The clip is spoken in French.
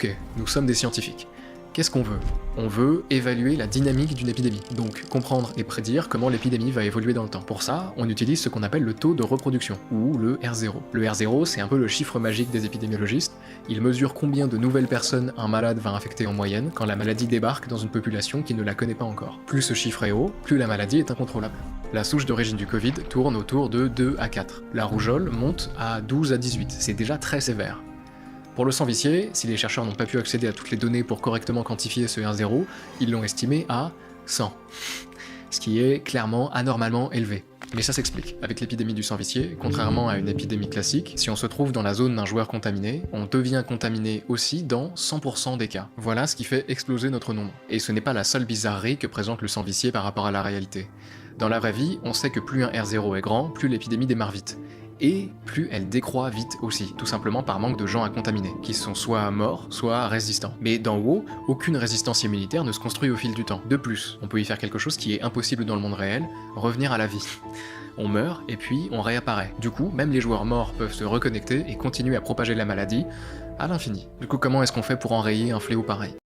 Ok, nous sommes des scientifiques. Qu'est-ce qu'on veut? On veut évaluer la dynamique d'une épidémie, donc comprendre et prédire comment l'épidémie va évoluer dans le temps. Pour ça, on utilise ce qu'on appelle le taux de reproduction, ou le R0. Le R0, c'est un peu le chiffre magique des épidémiologistes. Il mesure combien de nouvelles personnes un malade va infecter en moyenne quand la maladie débarque dans une population qui ne la connaît pas encore. Plus ce chiffre est haut, plus la maladie est incontrôlable. La souche d'origine du Covid tourne autour de 2 à 4. La rougeole monte à 12 à 18, c'est déjà très sévère. Pour le sang vicié, si les chercheurs n'ont pas pu accéder à toutes les données pour correctement quantifier ce R0, ils l'ont estimé à 100. Ce qui est clairement anormalement élevé. Mais ça s'explique. Avec l'épidémie du sang vicié, contrairement à une épidémie classique, si on se trouve dans la zone d'un joueur contaminé, on devient contaminé aussi dans 100% des cas. Voilà ce qui fait exploser notre nombre. Et ce n'est pas la seule bizarrerie que présente le sang vicié par rapport à la réalité. Dans la vraie vie, on sait que plus un R0 est grand, plus l'épidémie démarre vite. Et plus elle décroît vite aussi, tout simplement par manque de gens à contaminer, qui sont soit morts, soit résistants. Mais d'en haut, aucune résistance immunitaire ne se construit au fil du temps. De plus, on peut y faire quelque chose qui est impossible dans le monde réel, revenir à la vie. On meurt et puis on réapparaît. Du coup, même les joueurs morts peuvent se reconnecter et continuer à propager la maladie à l'infini. Du coup, comment est-ce qu'on fait pour enrayer un fléau pareil?